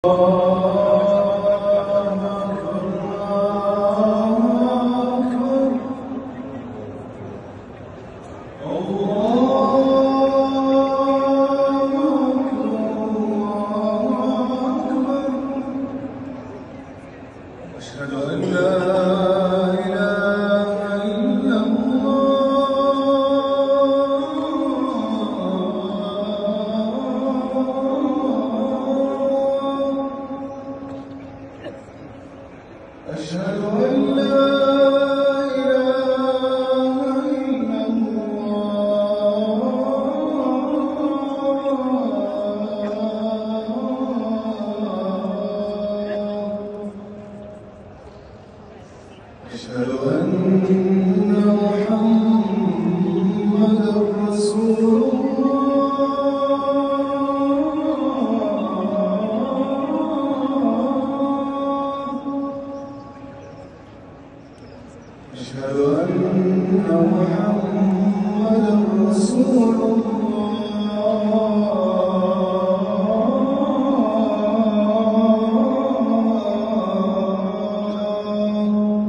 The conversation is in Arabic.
أشهد أن لا إله إلا الله. أشهد أن لا إله إلا أشهد أن محمدًا رسول الله. أشهد أن محمدًا